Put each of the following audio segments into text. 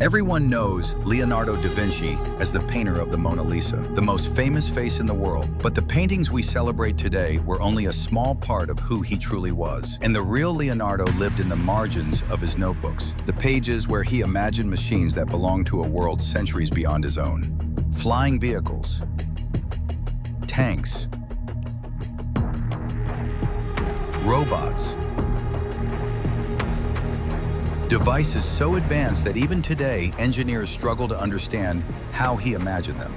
Everyone knows Leonardo da Vinci as the painter of the Mona Lisa, the most famous face in the world. But the paintings we celebrate today were only a small part of who he truly was. And the real Leonardo lived in the margins of his notebooks, the pages where he imagined machines that belonged to a world centuries beyond his own. Flying vehicles, tanks, robots, devices so advanced that even today, engineers struggle to understand how he imagined them.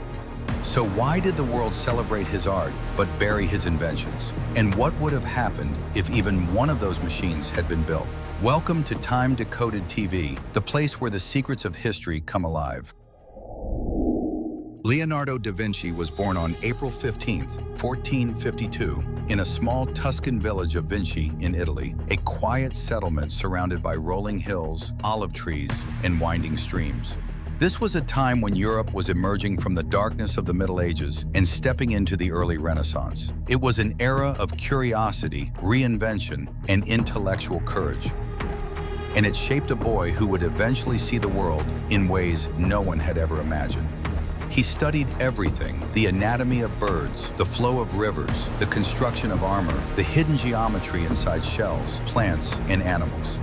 So why did the world celebrate his art but bury his inventions? And what would have happened if even one of those machines had been built? Welcome to Time Decoded TV, the place where the secrets of history come alive. Leonardo da Vinci was born on April 15, 1452, in a small Tuscan village of Vinci in Italy, a quiet settlement surrounded by rolling hills, olive trees, and winding streams. This was a time when Europe was emerging from the darkness of the Middle Ages and stepping into the early Renaissance. It was an era of curiosity, reinvention, and intellectual courage. And it shaped a boy who would eventually see the world in ways no one had ever imagined. He studied everything: the anatomy of birds, the flow of rivers, the construction of armor, the hidden geometry inside shells, plants, and animals.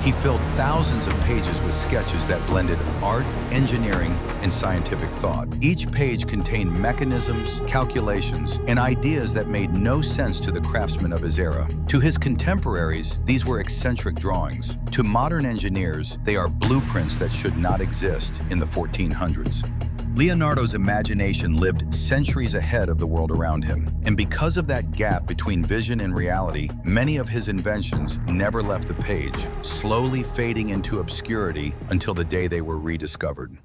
He filled thousands of pages with sketches that blended art, engineering, and scientific thought. Each page contained mechanisms, calculations, and ideas that made no sense to the craftsmen of his era. To his contemporaries, these were eccentric drawings. To modern engineers, they are blueprints that should not exist in the 1400s. Leonardo's imagination lived centuries ahead of the world around him, and because of that gap between vision and reality, many of his inventions never left the page, slowly fading into obscurity until the day they were rediscovered.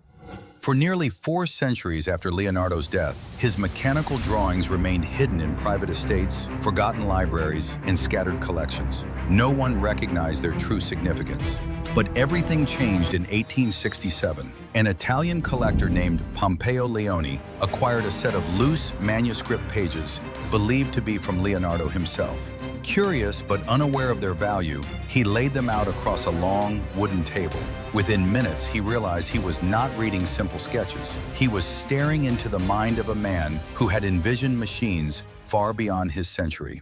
For nearly 4 centuries after Leonardo's death, his mechanical drawings remained hidden in private estates, forgotten libraries, and scattered collections. No one recognized their true significance. But everything changed in 1867. An Italian collector named Pompeo Leone acquired a set of loose manuscript pages believed to be from Leonardo himself. Curious but unaware of their value, he laid them out across a long wooden table. Within minutes, he realized he was not reading simple sketches. He was staring into the mind of a man who had envisioned machines far beyond his century.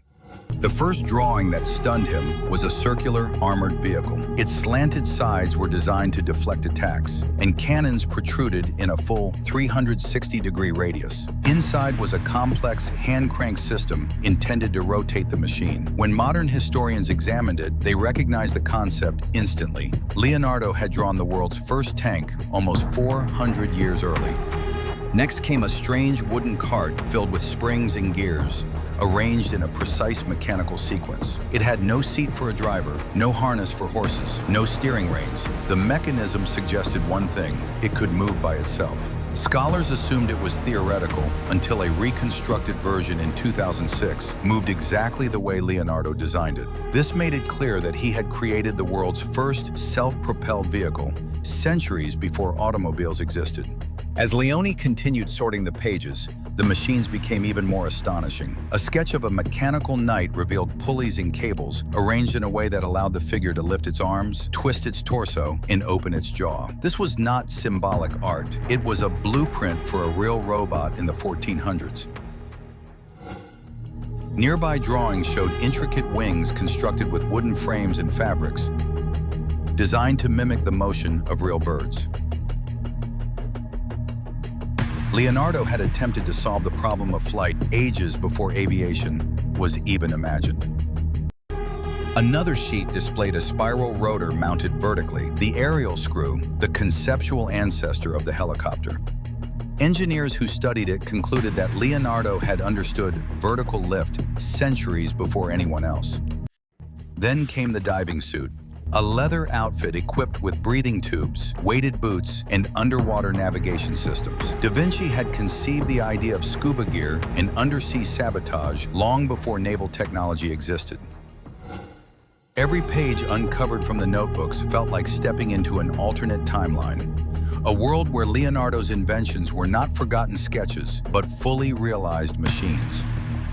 The first drawing that stunned him was a circular, armored vehicle. Its slanted sides were designed to deflect attacks, and cannons protruded in a full 360-degree radius. Inside was a complex hand-crank system intended to rotate the machine. When modern historians examined it, they recognized the concept instantly. Leonardo had drawn the world's first tank almost 400 years early. Next came a strange wooden cart filled with springs and gears, arranged in a precise mechanical sequence. It had no seat for a driver, no harness for horses, no steering reins. The mechanism suggested one thing: it could move by itself. Scholars assumed it was theoretical until a reconstructed version in 2006 moved exactly the way Leonardo designed it. This made it clear that he had created the world's first self-propelled vehicle, centuries before automobiles existed. As Leone continued sorting the pages, the machines became even more astonishing. A sketch of a mechanical knight revealed pulleys and cables arranged in a way that allowed the figure to lift its arms, twist its torso, and open its jaw. This was not symbolic art. It was a blueprint for a real robot in the 1400s. Nearby drawings showed intricate wings constructed with wooden frames and fabrics, designed to mimic the motion of real birds. Leonardo had attempted to solve the problem of flight ages before aviation was even imagined. Another sheet displayed a spiral rotor mounted vertically, the aerial screw, the conceptual ancestor of the helicopter. Engineers who studied it concluded that Leonardo had understood vertical lift centuries before anyone else. Then came the diving suit, a leather outfit equipped with breathing tubes, weighted boots, and underwater navigation systems. Da Vinci had conceived the idea of scuba gear and undersea sabotage long before naval technology existed. Every page uncovered from the notebooks felt like stepping into an alternate timeline, a world where Leonardo's inventions were not forgotten sketches, but fully realized machines.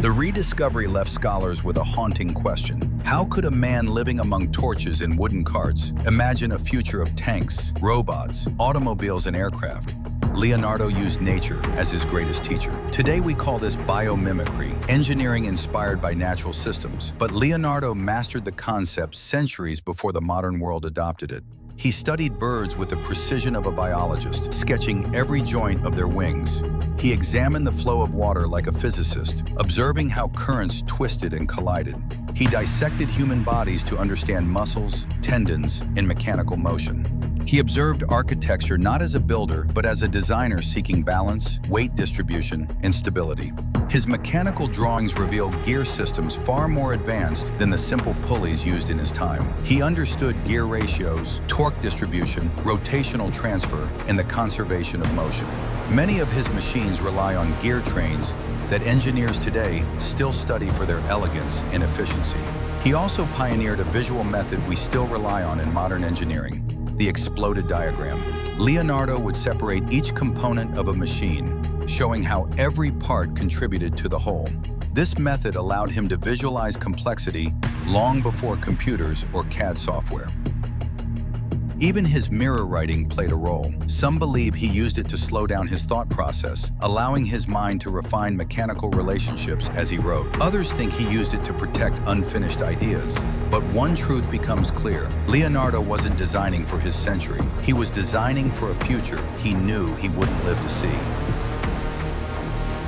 The rediscovery left scholars with a haunting question: How could a man living among torches and wooden carts imagine a future of tanks, robots, automobiles, and aircraft? Leonardo used nature as his greatest teacher. Today we call this biomimicry, engineering inspired by natural systems. But Leonardo mastered the concept centuries before the modern world adopted it. He studied birds with the precision of a biologist, sketching every joint of their wings. He examined the flow of water like a physicist, observing how currents twisted and collided. He dissected human bodies to understand muscles, tendons, and mechanical motion. He observed architecture not as a builder, but as a designer seeking balance, weight distribution, and stability. His mechanical drawings reveal gear systems far more advanced than the simple pulleys used in his time. He understood gear ratios, torque distribution, rotational transfer, and the conservation of motion. Many of his machines rely on gear trains that engineers today still study for their elegance and efficiency. He also pioneered a visual method we still rely on in modern engineering: the exploded diagram. Leonardo would separate each component of a machine, showing how every part contributed to the whole. This method allowed him to visualize complexity long before computers or CAD software. Even his mirror writing played a role. Some believe he used it to slow down his thought process, allowing his mind to refine mechanical relationships as he wrote. Others think he used it to protect unfinished ideas. But one truth becomes clear: Leonardo wasn't designing for his century. He was designing for a future he knew he wouldn't live to see.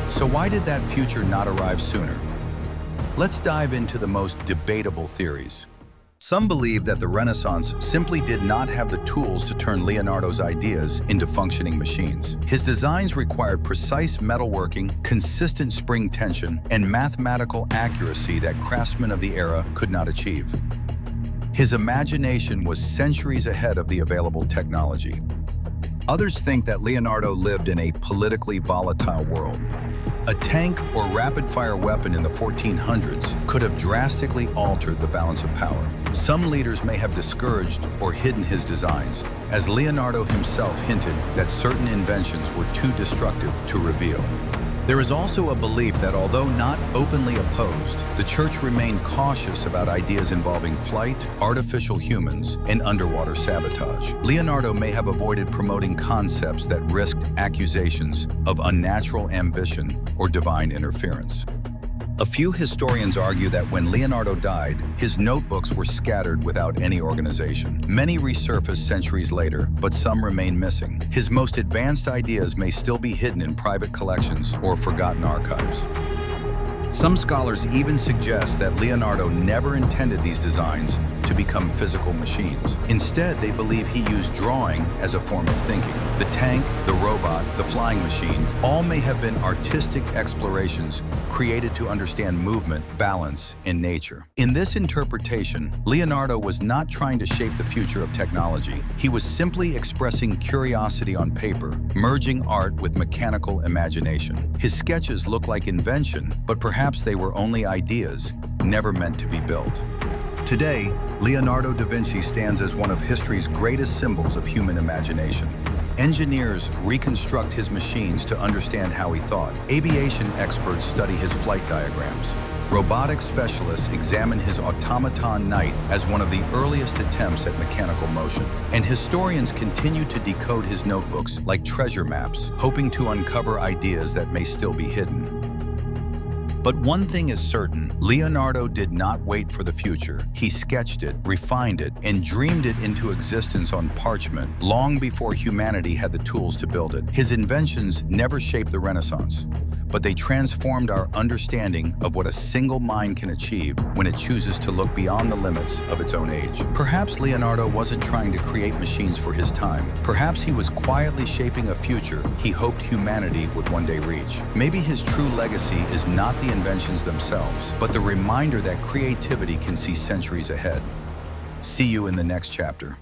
So why did that future not arrive sooner? Let's dive into the most debatable theories. Some believe that the Renaissance simply did not have the tools to turn Leonardo's ideas into functioning machines. His designs required precise metalworking, consistent spring tension, and mathematical accuracy that craftsmen of the era could not achieve. His imagination was centuries ahead of the available technology. Others think that Leonardo lived in a politically volatile world. A tank or rapid-fire weapon in the 1400s could have drastically altered the balance of power. Some leaders may have discouraged or hidden his designs, as Leonardo himself hinted that certain inventions were too destructive to reveal. There is also a belief that although not openly opposed, the church remained cautious about ideas involving flight, artificial humans, and underwater sabotage. Leonardo may have avoided promoting concepts that risked accusations of unnatural ambition or divine interference. A few historians argue that when Leonardo died, his notebooks were scattered without any organization. Many resurfaced centuries later, but some remain missing. His most advanced ideas may still be hidden in private collections or forgotten archives. Some scholars even suggest that Leonardo never intended these designs to become physical machines. Instead, they believe he used drawing as a form of thinking. The tank, the robot, the flying machine, all may have been artistic explorations created to understand movement, balance, and nature. In this interpretation, Leonardo was not trying to shape the future of technology. He was simply expressing curiosity on paper, merging art with mechanical imagination. His sketches look like invention, but perhaps they were only ideas, never meant to be built. Today, Leonardo da Vinci stands as one of history's greatest symbols of human imagination. Engineers reconstruct his machines to understand how he thought. Aviation experts study his flight diagrams. Robotics specialists examine his automaton Knight as one of the earliest attempts at mechanical motion. And historians continue to decode his notebooks like treasure maps, hoping to uncover ideas that may still be hidden. But one thing is certain: Leonardo did not wait for the future. He sketched it, refined it, and dreamed it into existence on parchment long before humanity had the tools to build it. His inventions never shaped the Renaissance, but they transformed our understanding of what a single mind can achieve when it chooses to look beyond the limits of its own age. Perhaps Leonardo wasn't trying to create machines for his time. Perhaps he was quietly shaping a future he hoped humanity would one day reach. Maybe his true legacy is not the inventions themselves, but the reminder that creativity can see centuries ahead. See you in the next chapter.